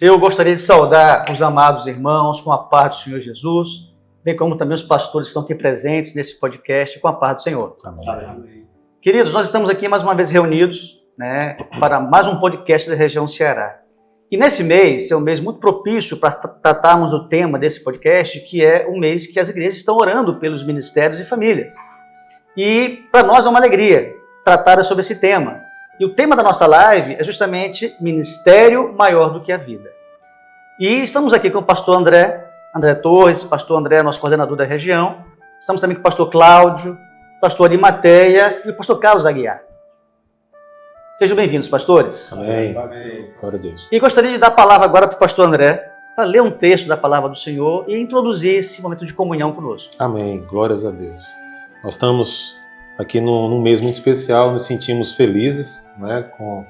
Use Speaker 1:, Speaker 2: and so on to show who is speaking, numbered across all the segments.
Speaker 1: Eu gostaria de saudar os amados irmãos com a paz do Senhor Jesus, bem como também os pastores que estão aqui presentes nesse podcast com a paz do Senhor.
Speaker 2: Amém.
Speaker 1: Queridos, nós estamos aqui mais uma vez reunidos, para mais um podcast da região Ceará. E nesse mês é um mês muito propício para tratarmos do tema desse podcast, que é o mês que as igrejas estão orando pelos ministérios e famílias. E para nós é uma alegria tratar sobre esse tema. E o tema da nossa live é justamente Ministério Maior do que a Vida. E estamos aqui com o pastor André Torres, pastor André, nosso coordenador da região. Estamos também com o pastor Cláudio, pastor Arimateia e o pastor Carlos Aguiar. Sejam bem-vindos, pastores.
Speaker 2: Amém. Glória a Deus.
Speaker 1: E gostaria de dar a palavra agora para o pastor André, para ler um texto da palavra do Senhor e introduzir esse momento de comunhão conosco.
Speaker 2: Amém. Glórias a Deus. Nós estamos aqui num mês muito especial, nos sentimos felizes, com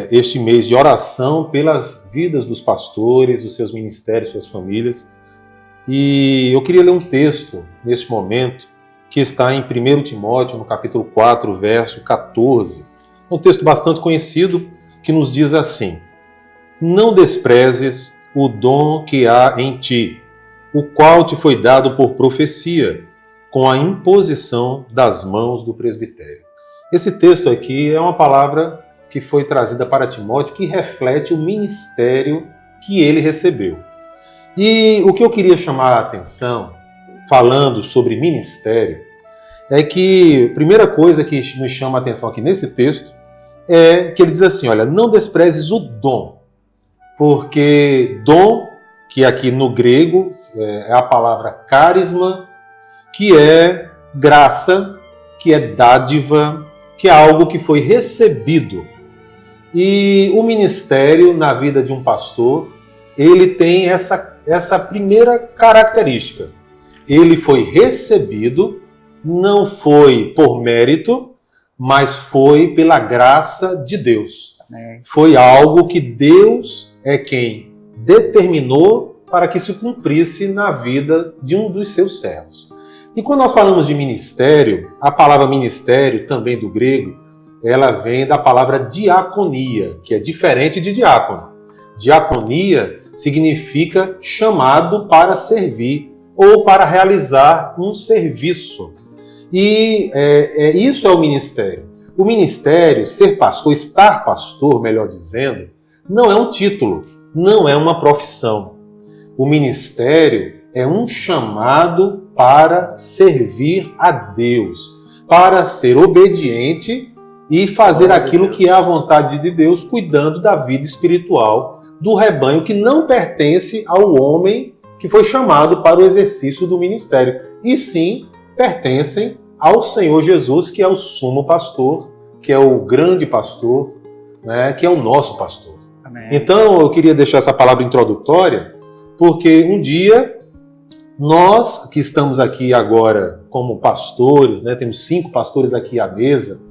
Speaker 2: este mês de oração pelas vidas dos pastores, os seus ministérios, suas famílias. E eu queria ler um texto neste momento que está em 1 Timóteo, no capítulo 4, verso 14. É um texto bastante conhecido que nos diz assim: não desprezes o dom que há em ti, o qual te foi dado por profecia, com a imposição das mãos do presbitério. Esse texto aqui é uma palavra que foi trazida para Timóteo que reflete o ministério que ele recebeu. E o que eu queria chamar a atenção, falando sobre ministério, é que a primeira coisa que nos chama a atenção aqui nesse texto é que ele diz assim, olha, não desprezes o dom, porque dom, que aqui no grego é a palavra carisma, que é graça, que é dádiva, que é algo que foi recebido. E o ministério na vida de um pastor, ele tem essa primeira característica. Ele foi recebido, não foi por mérito, mas foi pela graça de Deus.
Speaker 1: Amém.
Speaker 2: Foi algo que Deus é quem determinou para que se cumprisse na vida de um dos seus servos. E quando nós falamos de ministério, a palavra ministério, também do grego, ela vem da palavra diaconia, que é diferente de diácono. Diaconia significa chamado para servir ou para realizar um serviço. E isso é o ministério. O ministério, ser pastor, estar pastor, melhor dizendo, não é um título, não é uma profissão. O ministério é um chamado para servir a Deus, para ser obediente e fazer aquilo que é a vontade de Deus, cuidando da vida espiritual do rebanho que não pertence ao homem que foi chamado para o exercício do ministério, e sim pertencem ao Senhor Jesus, que é o sumo pastor, que é o grande pastor, que é o nosso pastor.
Speaker 1: Amém.
Speaker 2: Então eu queria deixar essa palavra introdutória, porque um dia nós que estamos aqui agora como pastores, temos 5 pastores aqui à mesa,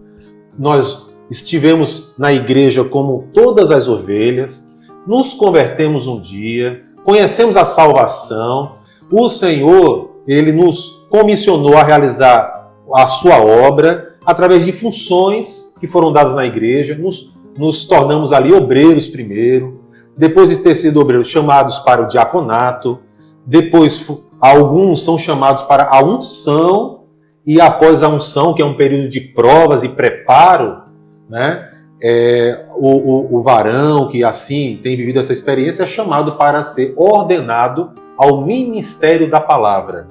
Speaker 2: nós estivemos na igreja como todas as ovelhas, nos convertemos um dia, conhecemos a salvação, o Senhor, Ele nos comissionou a realizar a sua obra através de funções que foram dadas na igreja, nos tornamos ali obreiros primeiro, depois de ter sido obreiros chamados para o diaconato, depois alguns são chamados para a unção, e após a unção, que é um período de provas e preparo, o varão que assim tem vivido essa experiência é chamado para ser ordenado ao ministério da palavra.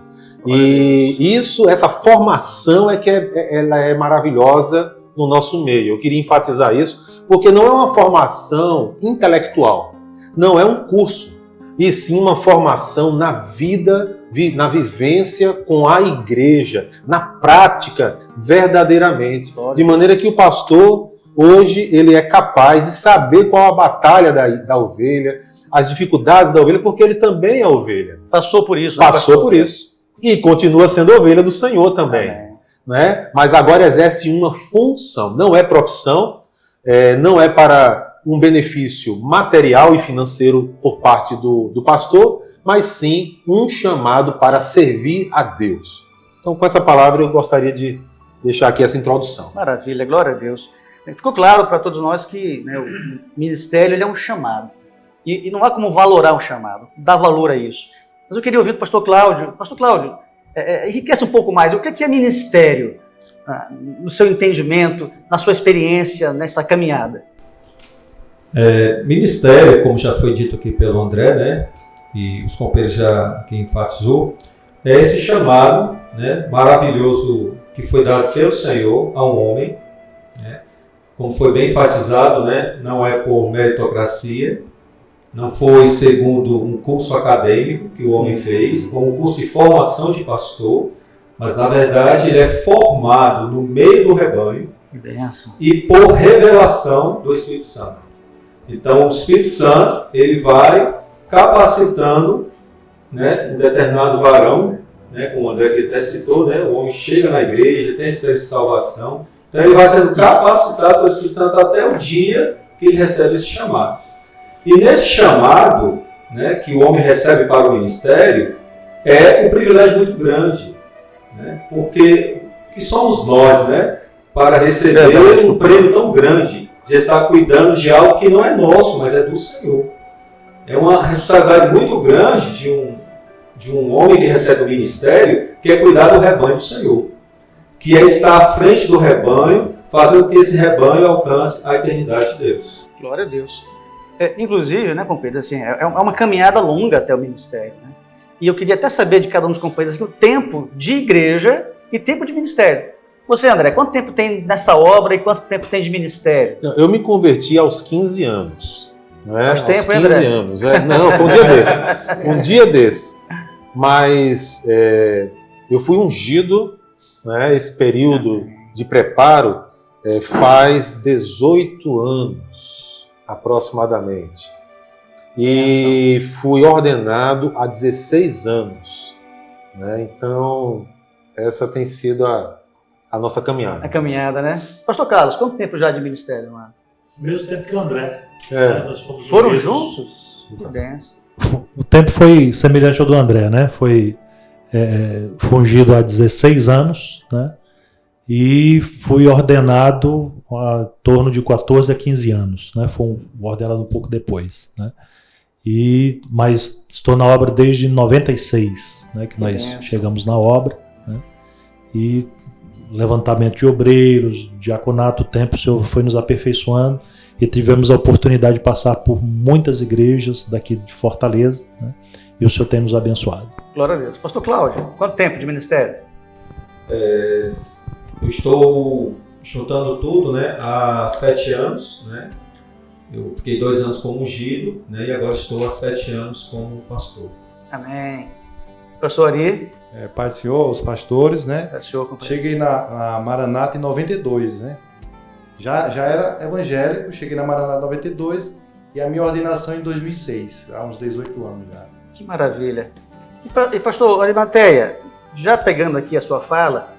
Speaker 2: E essa formação ela é maravilhosa no nosso meio. Eu queria enfatizar isso, porque não é uma formação intelectual, não é um curso, e sim uma formação na vida, na vivência com a igreja, na prática, verdadeiramente. De maneira que o pastor, hoje, ele é capaz de saber qual a batalha da ovelha, as dificuldades da ovelha, porque ele também é ovelha.
Speaker 1: Passou por isso.
Speaker 2: Passou por isso. E continua sendo ovelha do Senhor também. Mas agora exerce uma função. Não é profissão, não é para um benefício material e financeiro por parte do pastor, mas sim um chamado para servir a Deus. Então, com essa palavra, eu gostaria de deixar aqui essa introdução.
Speaker 1: Maravilha, glória a Deus. Ficou claro para todos nós que o ministério ele é um chamado. E não há como valorar um chamado, dar valor a isso. Mas eu queria ouvir do pastor Cláudio. Pastor Cláudio, enriquece um pouco mais. O que é ministério, no seu entendimento, na sua experiência, nessa caminhada?
Speaker 3: Ministério, como já foi dito aqui pelo André, né, e os companheiros já aqui enfatizou, é esse chamado, né, maravilhoso que foi dado pelo Senhor a um homem, né, como foi bem enfatizado, né, não é por meritocracia, não foi segundo um curso acadêmico que o homem fez, ou um curso de formação de pastor, mas na verdade ele é formado no meio do rebanho e por revelação do Espírito Santo. Então o Espírito Santo ele vai capacitando, né, um determinado varão, né, como o André aqui até citou, né, o homem chega na igreja, tem experiência de salvação, então ele vai sendo capacitado pelo Espírito Santo até o dia que ele recebe esse chamado. E nesse chamado, né, que o homem recebe para o ministério, é um privilégio muito grande, né, porque que somos nós, né, para receber um prêmio tão grande de estar cuidando de algo que não é nosso, mas é do Senhor. É uma responsabilidade muito grande de um homem que recebe o ministério, que é cuidar do rebanho do Senhor, que é estar à frente do rebanho, fazendo com que esse rebanho alcance a eternidade de Deus.
Speaker 1: Glória a Deus. Inclusive, né, companheiro, assim, é uma caminhada longa até o ministério, né? E eu queria até saber de cada um dos companheiros aqui o tempo de igreja e tempo de ministério. Você, André, quanto tempo tem nessa obra e quanto tempo tem de ministério?
Speaker 2: Eu me converti aos 15 anos. Né?
Speaker 1: Faz tempo,
Speaker 2: aos 15
Speaker 1: André?
Speaker 2: anos. Não, foi um dia desse. Um dia desse. Mas eu fui ungido, né, esse período de preparo faz 18 anos, aproximadamente. E fui ordenado há 16 anos. Né? Então, essa tem sido a nossa caminhada.
Speaker 1: A caminhada, né? Pastor Carlos, quanto tempo já de ministério, mano?
Speaker 4: Mesmo tempo que o André. Nós fomos
Speaker 1: Foram
Speaker 4: unidos.
Speaker 1: juntos? Que benção.
Speaker 4: O tempo foi semelhante ao do André, né? Foi ungido há 16 anos, né? E fui ordenado a torno de 14 a 15 anos, né? Fui ordenado um pouco depois, né? Mas estou na obra desde 96, né? Que nós chegamos na obra, né? E levantamento de obreiros, diaconato, o tempo o Senhor foi nos aperfeiçoando e tivemos a oportunidade de passar por muitas igrejas daqui de Fortaleza, né? E o Senhor tem nos abençoado.
Speaker 1: Glória a Deus. Pastor Cláudio, quanto tempo de ministério?
Speaker 3: Eu estou chutando tudo, né, há 7 anos, né? Eu fiquei 2 anos como ungido, né, e agora estou há 7 anos como pastor.
Speaker 1: Amém. Pastor Ari?
Speaker 5: Pai do Senhor, os pastores, né?
Speaker 1: Pai do Senhor, companheiro.
Speaker 5: Cheguei na Maranata em 92, né? Já era evangélico, cheguei na Maranata em 92 e a minha ordenação em 2006, há uns 18 anos já.
Speaker 1: Que maravilha. E pastor Arimateia, já pegando aqui a sua fala,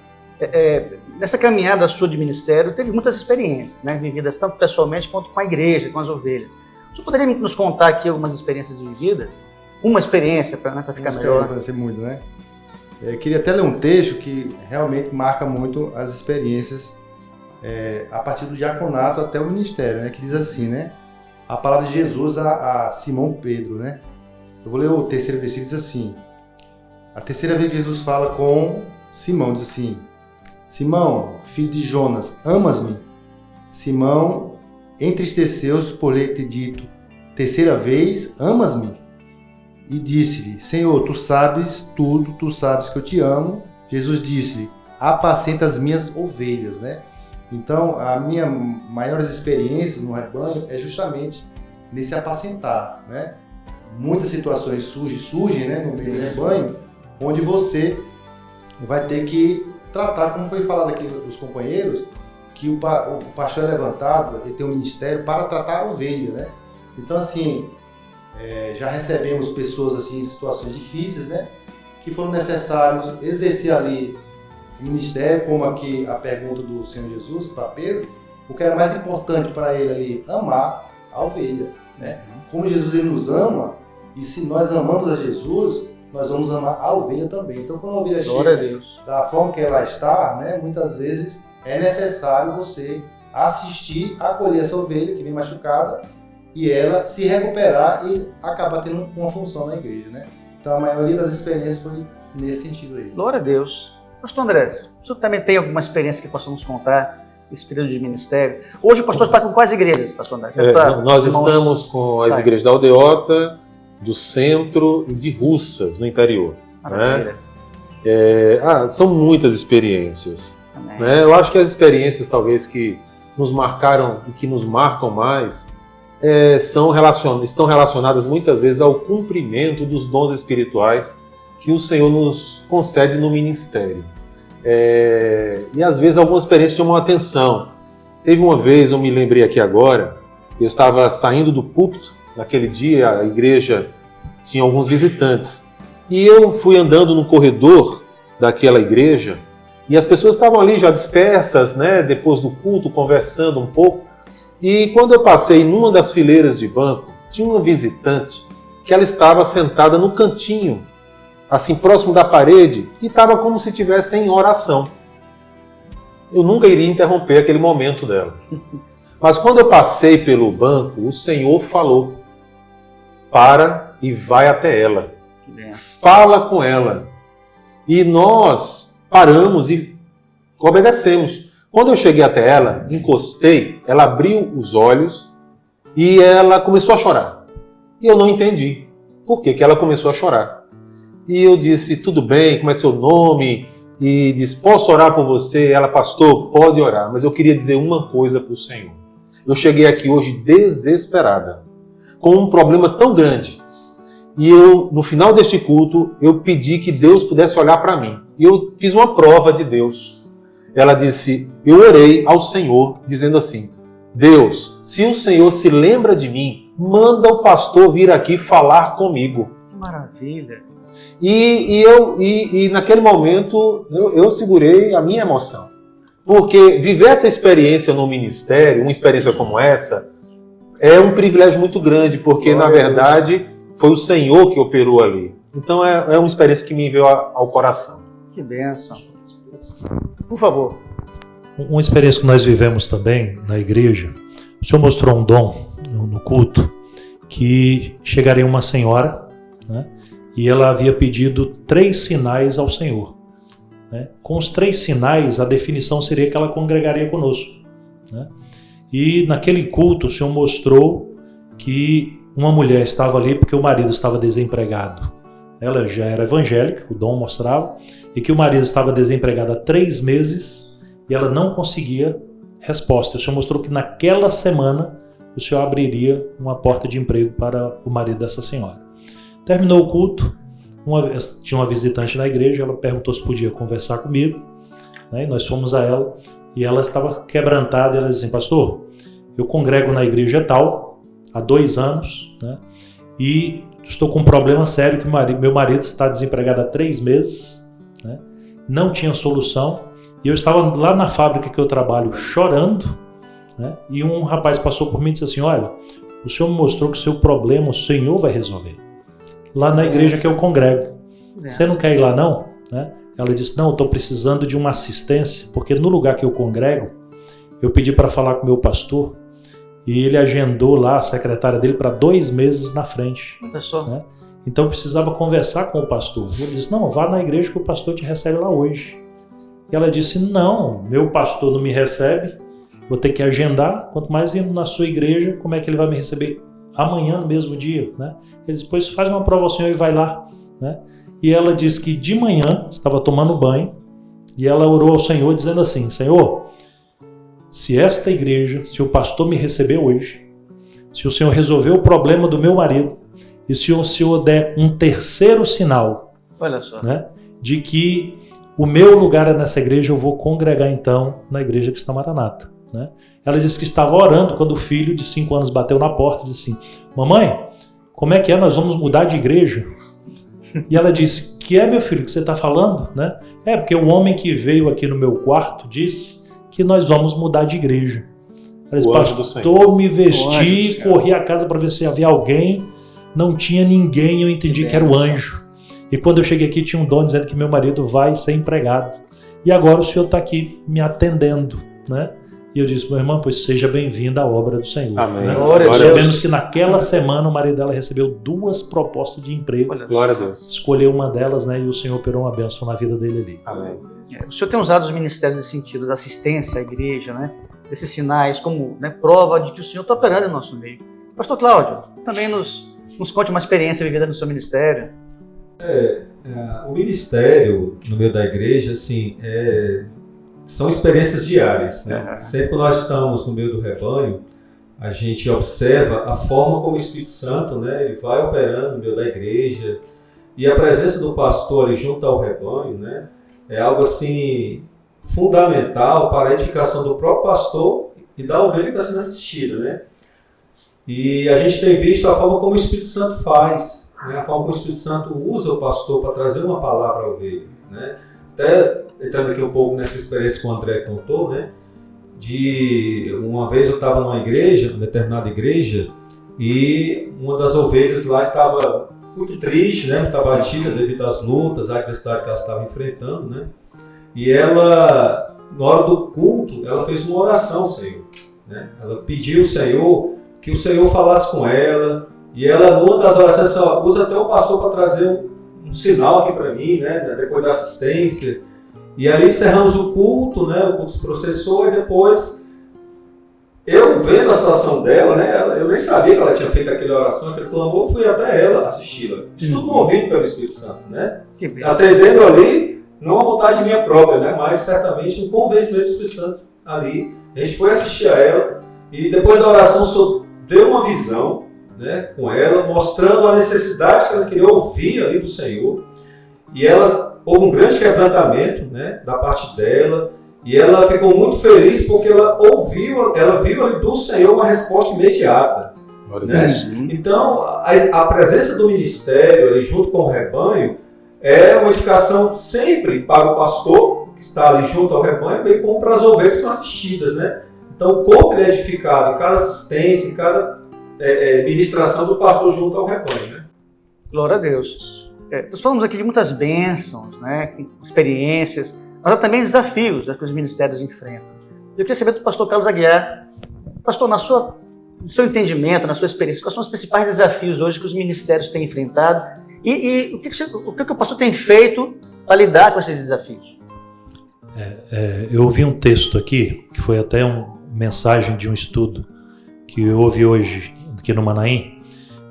Speaker 1: nessa caminhada sua de ministério, teve muitas experiências, né, vividas tanto pessoalmente quanto com a igreja, com as ovelhas. O senhor poderia nos contar aqui algumas experiências vividas? Uma experiência para ficar melhor?
Speaker 5: Vai ser muito, né? Queria até ler um texto que realmente marca muito as experiências a partir do diaconato até o ministério, né? Que diz assim, né? A palavra de Jesus a Simão Pedro, né? Eu vou ler o terceiro versículo, diz assim: a terceira vez que Jesus fala com Simão, diz assim: Simão, filho de Jonas, amas-me? Simão entristeceu-se por lhe ter dito: terceira vez, amas-me? E disse-lhe: Senhor, tu sabes tudo, tu sabes que eu te amo. Jesus disse-lhe: apacenta as minhas ovelhas, né? Então, as minhas maiores experiências no rebanho é justamente nesse apacentar, né? Muitas situações surgem, né, no meio do rebanho, onde você vai ter que tratar, como foi falado aqui dos companheiros, que o pastor é levantado, ele tem um ministério para tratar a ovelha, né? Então, assim, já recebemos pessoas assim, em situações difíceis, né, que foram necessários exercer ali o ministério, como aqui a pergunta do Senhor Jesus para Pedro, o que era mais importante para ele ali, amar a ovelha, né? Como Jesus ele nos ama, e se nós amamos a Jesus, nós vamos amar a ovelha também. Então, quando a ovelha chega da forma que ela está, né, muitas vezes é necessário você assistir, acolher essa ovelha que vem machucada e ela se recuperar e acabar tendo uma função na igreja, né? Então a maioria das experiências foi nesse sentido aí.
Speaker 1: Glória a Deus. Pastor André, o senhor também tem alguma experiência que possa nos contar esse período de ministério? Hoje o pastor está com quais igrejas, pastor André?
Speaker 2: Nós estamos com as igrejas da Aldeota, do centro e de Russas, no interior. Né? São muitas experiências. Né? Eu acho que as experiências talvez que nos marcaram e que nos marcam mais estão relacionadas muitas vezes ao cumprimento dos dons espirituais que o Senhor nos concede no ministério. E às vezes algumas experiências chamam a atenção. Teve uma vez, eu me lembrei aqui agora, eu estava saindo do púlpito, naquele dia a igreja tinha alguns visitantes, e eu fui andando no corredor daquela igreja, e as pessoas estavam ali já dispersas, né, depois do culto, conversando um pouco, e quando eu passei numa das fileiras de banco, tinha uma visitante que ela estava sentada no cantinho, assim, próximo da parede, e estava como se estivesse em oração. Eu nunca iria interromper aquele momento dela. Mas quando eu passei pelo banco, o Senhor falou: para e vai até ela. Fala com ela. E nós paramos e obedecemos. Quando eu cheguei até ela, encostei, ela abriu os olhos e ela começou a chorar. E eu não entendi por que ela começou a chorar. E eu disse: tudo bem, como é seu nome? E disse: posso orar por você? Ela: pastor, pode orar, mas eu queria dizer uma coisa para o Senhor. Eu cheguei aqui hoje desesperada, com um problema tão grande. E eu, no final deste culto, eu pedi que Deus pudesse olhar para mim. E eu fiz uma prova de Deus. Ela disse: eu orei ao Senhor, dizendo assim: Deus, se o Senhor se lembra de mim, manda o pastor vir aqui falar comigo.
Speaker 1: Que maravilha!
Speaker 2: E naquele momento eu segurei a minha emoção. Porque viver essa experiência no ministério, uma experiência como essa, é um privilégio muito grande, porque na verdade foi o Senhor que operou ali. Então é uma experiência que me veio ao coração.
Speaker 1: Que bênção. Por favor.
Speaker 4: Uma experiência que nós vivemos também na igreja, o Senhor mostrou um dom no culto, que chegaria uma senhora, né? E ela havia pedido 3 sinais ao Senhor. Né? Com os 3 sinais, a definição seria que ela congregaria conosco. Né? E naquele culto, o Senhor mostrou que uma mulher estava ali porque o marido estava desempregado. Ela já era evangélica, o dom mostrava, e que o marido estava desempregado há 3 meses e ela não conseguia resposta. O Senhor mostrou que naquela semana o Senhor abriria uma porta de emprego para o marido dessa senhora. Terminou o culto, tinha uma visitante na igreja, ela perguntou se podia conversar comigo, né? E nós fomos a ela, e ela estava quebrantada, e ela disse assim: pastor, eu congrego na igreja tal, há 2 anos, né? E estou com um problema sério, que meu marido está desempregado há 3 meses, né? Não tinha solução, e eu estava lá na fábrica que eu trabalho chorando, né? E um rapaz passou por mim e disse assim: olha, o senhor me mostrou que o seu problema o Senhor vai resolver. Lá na igreja que eu congrego. Você não quer ir lá não? Né? Ela disse: não, eu estou precisando de uma assistência, porque no lugar que eu congrego, eu pedi para falar com o meu pastor, e ele agendou lá a secretária dele para 2 meses na frente. Né? Então eu precisava conversar com o pastor. Ele disse: não, vá na igreja que o pastor te recebe lá hoje. E ela disse: não, meu pastor não me recebe, vou ter que agendar, quanto mais indo na sua igreja, como é que ele vai me receber amanhã no mesmo dia? Né? Ele disse: pois faz uma prova ao Senhor e vai lá. Né? E ela disse que de manhã estava tomando banho e ela orou ao Senhor dizendo assim: Senhor, se esta igreja, se o pastor me receber hoje, se o Senhor resolver o problema do meu marido e se o Senhor der um 3º sinal,
Speaker 1: olha só,
Speaker 4: né, de que o meu lugar é nessa igreja, eu vou congregar então na igreja que está Maranata. Né? Ela disse que estava orando quando o filho de 5 anos bateu na porta e disse assim: mamãe, como é que é? Nós vamos mudar de igreja? E ela disse: que é, meu filho, que você está falando? Né? É, porque o homem que veio aqui no meu quarto disse que nós vamos mudar de igreja. Ela disse: pastor, me vesti, corri a casa para ver se havia alguém, não tinha ninguém, eu entendi que era o anjo. E quando eu cheguei aqui tinha um dono dizendo que meu marido vai ser empregado. E agora o senhor está aqui me atendendo, né? E eu disse, meu irmão, pois seja bem-vinda à obra do Senhor.
Speaker 2: Amém.
Speaker 4: Né?
Speaker 1: Glória a
Speaker 4: Nós
Speaker 1: Deus.
Speaker 4: sabemos que naquela semana o marido dela recebeu 2 propostas de emprego.
Speaker 1: Olha,
Speaker 2: Glória a Deus.
Speaker 4: Escolheu uma delas, né? E o Senhor operou uma bênção na vida dele ali.
Speaker 2: Amém.
Speaker 1: o senhor tem usado os ministérios nesse sentido, da assistência à igreja, né? Desses sinais como, né, prova de que o senhor está operando em nosso meio. Pastor Cláudio, também nos conte uma experiência vivida no seu ministério.
Speaker 3: O ministério no meio da igreja, assim, são experiências diárias, né? Sempre que nós estamos no meio do rebanho, a gente observa a forma como o Espírito Santo, né, ele vai operando no meio da igreja, e a presença do pastor ali junto ao rebanho, né, é algo assim fundamental para a edificação do próprio pastor e da ovelha que está sendo assistida, né? E a gente tem visto a forma como o Espírito Santo faz, né? A forma como o Espírito Santo usa o pastor para trazer uma palavra à ovelha, né? Até entrando aqui um pouco nessa experiência que o André contou, né? De uma vez eu estava numa igreja, uma determinada igreja, e uma das ovelhas lá estava muito triste, né? Muito abatida devido às lutas, à adversidade que ela estava enfrentando, né? E ela, na hora do culto, ela fez uma oração ao Senhor, né? Ela pediu ao Senhor que o Senhor falasse com ela, e ela, numa das orações, usa até o pastor para trazer um sinal aqui para mim, né? Depois da assistência. E ali encerramos o culto, né? O culto se processou, e depois, eu vendo a situação dela, né? Eu nem sabia que ela tinha feito aquela oração, aquele clamor, fui até ela assisti-la. Isso tudo movido pelo Espírito Santo, né? Atendendo ali, não a vontade minha própria, né? Mas certamente um convencimento do Espírito Santo ali. A gente foi assistir a ela, e depois da oração, o Senhor deu uma visão, né, com ela, mostrando a necessidade que ela queria ouvir ali do Senhor. E houve um grande quebrantamento, né, da parte dela, e ela ficou muito feliz porque ela viu ali do Senhor uma resposta imediata. Né? Então, a presença do ministério ali junto com o rebanho é uma edificação sempre para o pastor, que está ali junto ao rebanho, bem como para as ovelhas que são assistidas, né? Então, como ele é edificado em cada assistência, em cada ministração do pastor junto ao rebanho, né?
Speaker 1: Glória a Deus. Nós falamos aqui de muitas bênçãos, né, experiências, mas há também desafios que os ministérios enfrentam. Eu queria saber do pastor Carlos Aguiar, pastor, no seu entendimento, na sua experiência, quais são os principais desafios hoje que os ministérios têm enfrentado e o que o pastor tem feito para lidar com esses desafios?
Speaker 4: Eu ouvi um texto aqui, que foi até uma mensagem de um estudo que eu ouvi hoje aqui no Manaim,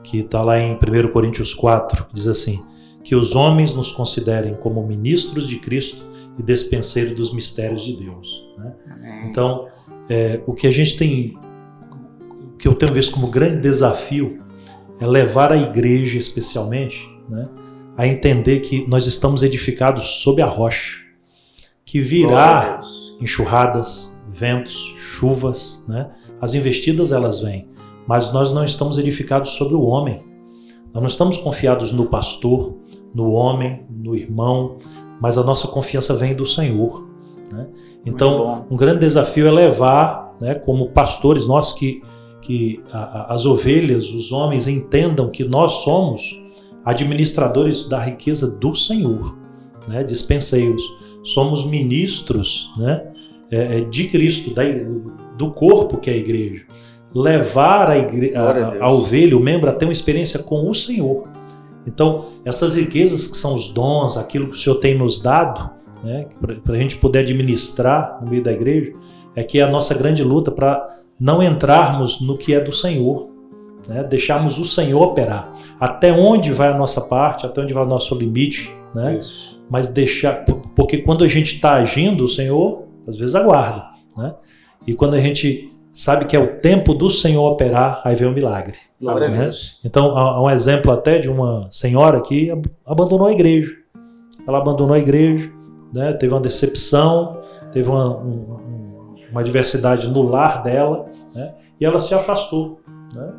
Speaker 4: que está lá em 1 Coríntios 4, que diz assim, que os homens nos considerem como ministros de Cristo e despenseiros dos mistérios de Deus. Né? Então, o que eu tenho visto como grande desafio é levar a igreja, especialmente, né, a entender que nós estamos edificados sob a rocha, que virá enxurradas, ventos, chuvas, né? As investidas elas vêm, mas nós não estamos edificados sobre o homem, nós não estamos confiados no pastor, no homem, no irmão, mas a nossa confiança vem do Senhor, né? Então, um grande desafio é levar, né, como pastores, nós que as ovelhas, os homens entendam que nós somos administradores da riqueza do Senhor, né, dispenseiros, somos ministros, né, de Cristo, do corpo que é a igreja. Levar a ovelha, o membro, a ter uma experiência com o Senhor. Então, essas riquezas que são os dons, aquilo que o Senhor tem nos dado, né, para a gente poder administrar no meio da igreja, é que é a nossa grande luta para não entrarmos no que é do Senhor, né, deixarmos o Senhor operar. Até onde vai a nossa parte, até onde vai o nosso limite, né? Isso. Mas deixar, porque quando a gente está agindo, o Senhor às vezes aguarda, né? E quando a gente sabe que é o tempo do Senhor operar, aí vem o milagre.
Speaker 1: Glória
Speaker 4: né?
Speaker 1: a Deus.
Speaker 4: Então, há um exemplo até de uma senhora que abandonou a igreja. Ela abandonou a igreja, né? Teve uma decepção, teve uma adversidade no lar dela, né? E ela se afastou, né?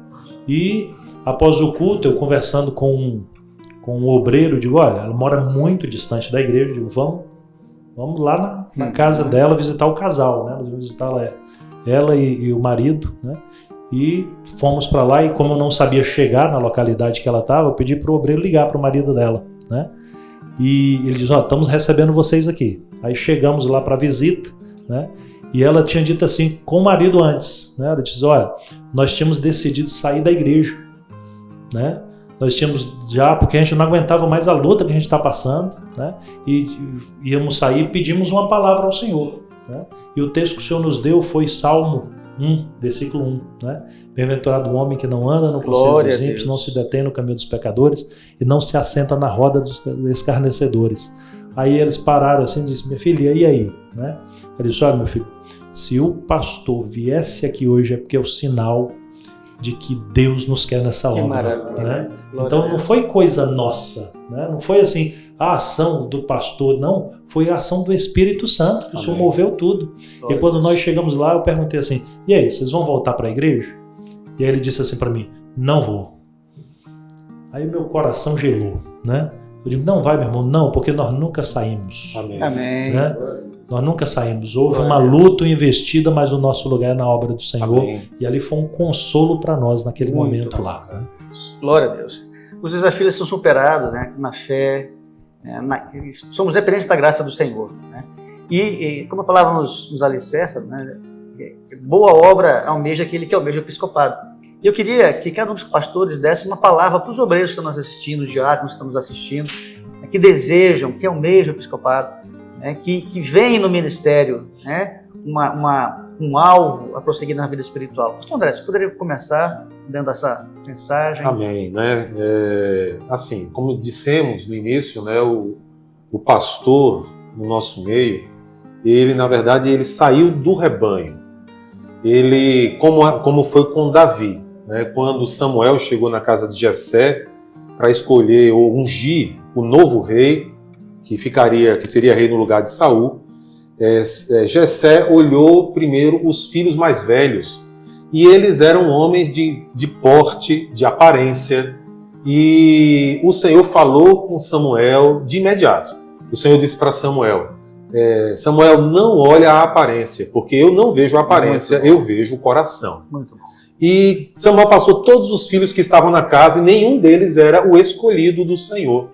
Speaker 4: E após o culto, eu conversando com um obreiro, digo, olha, ela mora muito distante da igreja, eu digo, vamos lá na casa dela visitar o casal, né? Nós vamos visitar ela e o marido, né? E fomos para lá, e como eu não sabia chegar na localidade que ela estava, eu pedi para o obreiro ligar para o marido dela, né? E ele diz, estamos recebendo vocês aqui. Aí chegamos lá para a visita, né? E ela tinha dito assim com o marido antes, né? Ela disse, olha, nós tínhamos decidido sair da igreja, né? Nós tínhamos já, porque a gente não aguentava mais a luta que a gente está passando, né? E íamos sair e pedimos uma palavra ao Senhor, né? E o texto que o Senhor nos deu foi Salmo 1, versículo 1, né? Bem-aventurado o homem que não anda no conselho dos ímpios, não se detém no caminho dos pecadores e não se assenta na roda dos escarnecedores. Aí eles pararam assim e disseram, minha filha, e aí? Né? Ele disse, olha, meu filho, se o pastor viesse aqui hoje é porque é o sinal de que Deus nos quer nessa obra. Né? Então não foi coisa nossa, né? Não foi assim, a ação do pastor, não, foi a ação do Espírito Santo, que o Senhor moveu tudo. E quando nós chegamos lá, eu perguntei assim, e aí, vocês vão voltar para a igreja? E aí ele disse assim para mim, não vou. Aí meu coração gelou, né? Eu digo, não vai, meu irmão, não, porque nós nunca saímos.
Speaker 2: Amém.
Speaker 1: Amém.
Speaker 4: Né? Nós nunca saímos. Houve uma luta investida, mas o nosso lugar é na obra do Senhor.
Speaker 2: Amém.
Speaker 4: E ali foi um consolo para nós naquele momento lá.
Speaker 1: Glória a Deus. Os desafios são superados, né? Na fé, somos dependentes da graça do Senhor, né? E como a palavra nos alicerça, né? Boa obra almeja aquele que almeja o episcopado. E eu queria que cada um dos pastores desse uma palavra para os obreiros que estão nos assistindo, os diáconos que estão nos assistindo, né? Que desejam, que almejam o episcopado, né? Que veem no ministério, né? Um alvo a prosseguir na vida espiritual. Pastor André, você poderia começar dando essa mensagem?
Speaker 2: Amém, né? Assim, como dissemos no início, né? O pastor no nosso meio, ele na verdade ele saiu do rebanho. Ele, como foi com Davi, né? Quando Samuel chegou na casa de Jessé para escolher ou ungir o novo rei que seria rei no lugar de Saul, Jessé olhou primeiro os filhos mais velhos e eles eram homens de porte, de aparência, e o Senhor falou com Samuel de imediato. O Senhor disse para Samuel, Samuel, não olha a aparência, porque eu não vejo a aparência, eu vejo o coração.
Speaker 1: Muito bom.
Speaker 2: E Samuel passou todos os filhos que estavam na casa e nenhum deles era o escolhido do Senhor.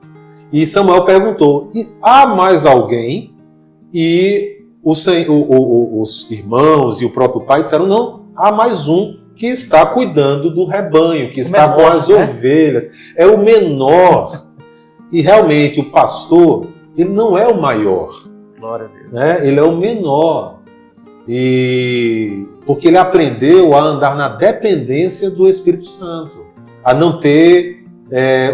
Speaker 2: E Samuel perguntou, há mais alguém? E os irmãos e o próprio pai disseram, não, há mais um que está cuidando do rebanho, que está com as ovelhas. É o menor. E realmente o pastor, ele não é o maior.
Speaker 1: Glória a Deus.
Speaker 2: Né? Ele é o menor. Porque ele aprendeu a andar na dependência do Espírito Santo, a não ter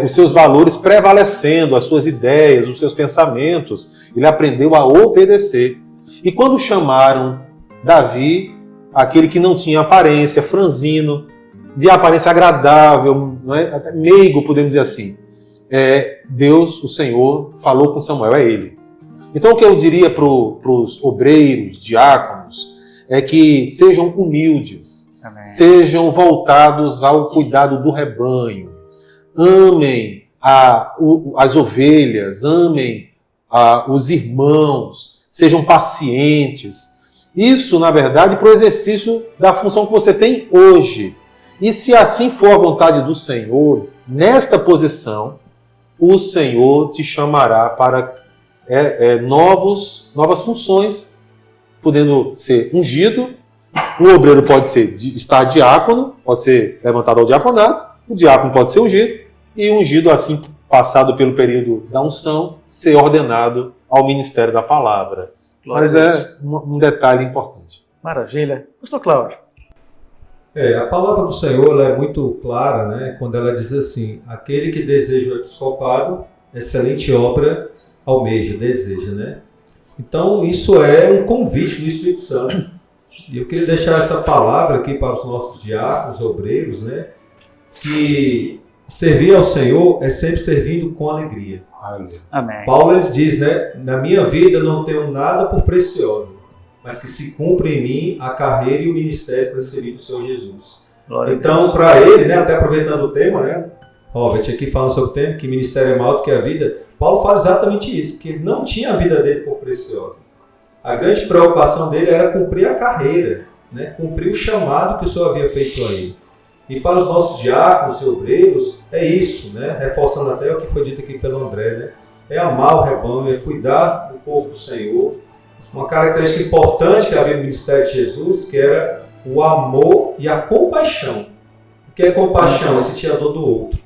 Speaker 2: os seus valores prevalecendo, as suas ideias, os seus pensamentos. Ele aprendeu a obedecer. E quando chamaram Davi, aquele que não tinha aparência, franzino, de aparência agradável, não é? Até meigo, podemos dizer assim, Deus, o Senhor, falou com Samuel, é ele. Então o que eu diria para os obreiros, diáconos, é que sejam humildes,
Speaker 1: Amém.
Speaker 2: Sejam voltados ao cuidado do rebanho, amem as ovelhas, amem os irmãos, sejam pacientes. Isso, na verdade, para o exercício da função que você tem hoje. E se assim for a vontade do Senhor, nesta posição, o Senhor te chamará para novas funções, podendo ser ungido. O obreiro pode estar diácono, pode ser levantado ao diaconato, o diácono pode ser ungido, e ungido, assim, passado pelo período da unção, ser ordenado ao ministério da palavra.
Speaker 1: Glória
Speaker 2: Mas
Speaker 1: a Deus.
Speaker 2: um detalhe importante.
Speaker 1: Maravilha. Pastor Cláudio.
Speaker 3: A palavra do Senhor ela é muito clara, né? Quando ela diz assim, aquele que deseja o episcopado, excelente obra almeja, deseja, né? Então isso é um convite do Espírito Santo. E eu queria deixar essa palavra aqui para os nossos diáconos, obreiros, né? Que servir ao Senhor é sempre servindo com alegria.
Speaker 1: Amém.
Speaker 3: Paulo ele diz, né? Na minha vida não tenho nada por preciosa, mas que se cumpre em mim a carreira e o ministério para servir do Senhor Jesus.
Speaker 1: Glória a
Speaker 3: Então,
Speaker 1: Deus.
Speaker 3: para ele, né? Até aproveitando o tema, né? Robert aqui falando sobre o tema, que ministério é maior do que a vida. Paulo fala exatamente isso, que ele não tinha a vida dele por preciosa. A grande preocupação dele era cumprir a carreira, né? Cumprir o chamado que o Senhor havia feito a ele. E para os nossos diáconos e obreiros, é isso, né? Reforçando até o que foi dito aqui pelo André, né? É amar o rebanho, é cuidar do povo do Senhor, uma característica importante que havia no ministério de Jesus, que era o amor e a compaixão. O que é compaixão? É sentir a dor do outro,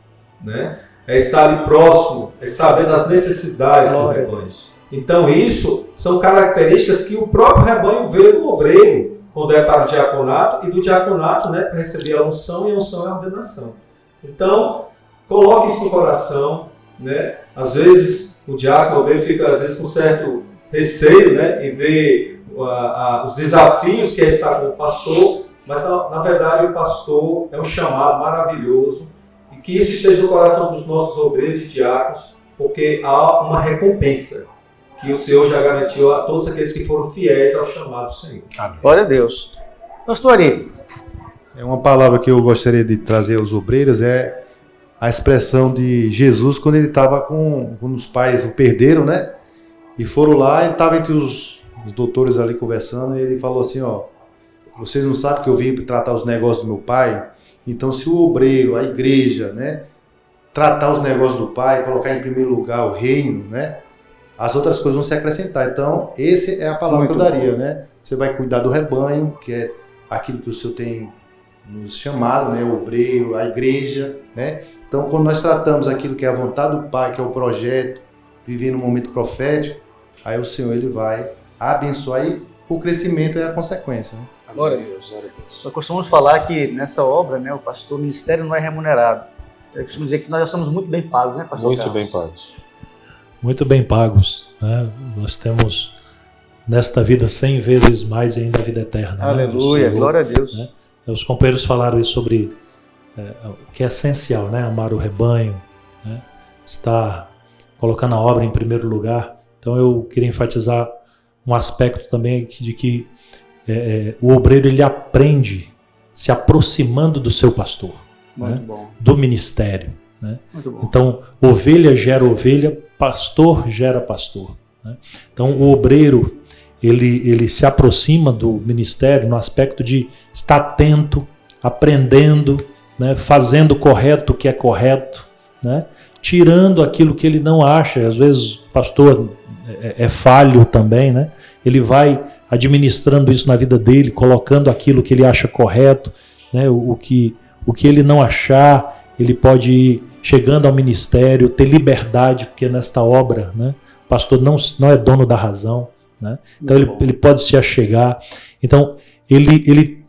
Speaker 3: né? É estar ali próximo, é saber das necessidades do rebanho. Então isso são características que o próprio rebanho vê no obreiro, quando é para o diaconato, e do diaconato, né, para receber a unção, e a unção é a ordenação. Então, coloque isso no coração, né? Às vezes o diácono, o obreiro fica às vezes com certo receio, né, em ver os desafios que é estar com o pastor, mas na verdade o pastor é um chamado maravilhoso, e que isso esteja no coração dos nossos obreiros e diáconos, porque há uma recompensa que o Senhor já garantiu a todos aqueles que foram fiéis ao chamado do Senhor.
Speaker 1: Amém. Glória a Deus. Pastor Ari.
Speaker 5: Uma palavra que eu gostaria de trazer aos obreiros é a expressão de Jesus quando ele estava quando os pais o perderam, né? E foram lá, ele estava entre os doutores ali conversando, e ele falou assim, ó, vocês não sabem que eu vim tratar os negócios do meu pai? Então se o obreiro, a igreja, né, tratar os negócios do pai, colocar em primeiro lugar o reino, né, as outras coisas vão se acrescentar. Então, essa é a palavra que eu daria, né? Você vai cuidar do rebanho, que é aquilo que o Senhor tem nos chamado, né? O obreiro, a igreja, né? Então, quando nós tratamos aquilo que é a vontade do Pai, que é o projeto, viver no momento profético, aí o Senhor ele vai abençoar, e o crescimento é a consequência, né?
Speaker 1: Glória a Deus. Nós costumamos falar que nessa obra, né, o pastor, o ministério não é remunerado. Eu costumo dizer que nós já somos muito bem pagos, né, pastor?
Speaker 2: Muito
Speaker 1: Carlos?
Speaker 2: bem pagos.
Speaker 4: Muito bem pagos, né? Nós temos nesta vida 100 vezes mais e ainda a vida eterna.
Speaker 1: Aleluia,
Speaker 4: né?
Speaker 1: glória a Deus.
Speaker 4: Né? Os companheiros falaram isso sobre o que é essencial, né? Amar o rebanho, né? Estar colocando a obra em primeiro lugar. Então eu queria enfatizar um aspecto também de que o obreiro ele aprende se aproximando do seu pastor,
Speaker 1: Muito
Speaker 4: né?
Speaker 1: bom.
Speaker 4: Do ministério. Né?
Speaker 1: Muito bom.
Speaker 4: Então, ovelha gera ovelha, pastor gera pastor. Né? Então, o obreiro ele se aproxima do ministério no aspecto de estar atento, aprendendo, né? Fazendo correto o que é correto, né? Tirando aquilo que ele não acha. Às vezes o pastor é falho também, né? Ele vai administrando isso na vida dele, colocando aquilo que ele acha correto, né? O que ele não achar, ele pode ir chegando ao ministério, ter liberdade, porque nesta obra, né, o pastor não é dono da razão, né? Então ele pode se achegar. Então ele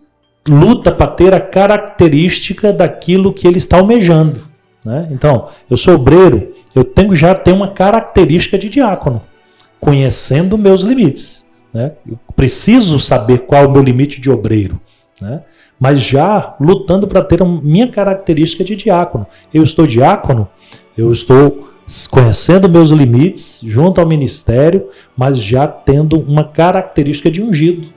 Speaker 4: luta para ter a característica daquilo que ele está almejando, né? Então, eu sou obreiro, eu já tenho uma característica de diácono, conhecendo meus limites, né? Eu preciso saber qual é o meu limite de obreiro, né? Mas já lutando para ter a minha característica de diácono. Eu estou diácono, eu estou conhecendo meus limites junto ao ministério, mas já tendo uma característica de ungido.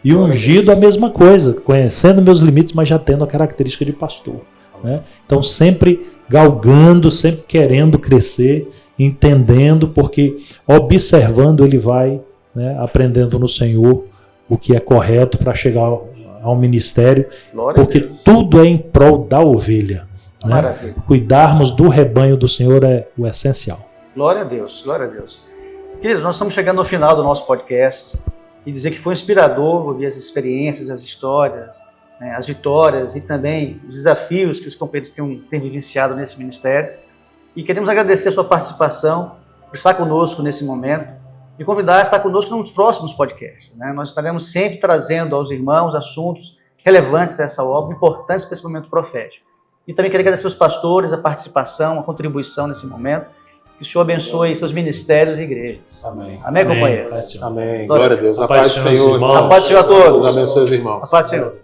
Speaker 4: E ungido a mesma coisa, conhecendo meus limites, mas já tendo a característica de pastor, né? Então sempre galgando, sempre querendo crescer, entendendo, porque observando ele vai, né, aprendendo no Senhor o que é correto para chegar ao ministério,
Speaker 1: Glória
Speaker 4: porque
Speaker 1: a Deus.
Speaker 4: tudo é em prol da ovelha, né?
Speaker 1: Maravilha.
Speaker 4: Cuidarmos do rebanho do Senhor é o essencial.
Speaker 1: Glória a Deus, glória a Deus. Queridos, nós estamos chegando ao final do nosso podcast e dizer que foi inspirador ouvir as experiências, as histórias, né, as vitórias e também os desafios que os companheiros têm vivenciado nesse ministério. E queremos agradecer a sua participação, por estar conosco nesse momento, e convidar a estar conosco nos próximos podcasts, né? Nós estaremos sempre trazendo aos irmãos assuntos relevantes a essa obra, importantes para esse momento profético. E também quero agradecer aos pastores a participação, a contribuição nesse momento. Que o Senhor abençoe seus ministérios e igrejas.
Speaker 2: Amém.
Speaker 1: Amém, companheiros?
Speaker 2: Amém. Glória a Deus. A
Speaker 4: A paz
Speaker 2: paz do
Speaker 4: do Senhor,
Speaker 2: Senhor.
Speaker 4: irmãos.
Speaker 1: A paz do Senhor a todos.
Speaker 2: Deus abençoe os irmãos.
Speaker 1: A paz do Senhor.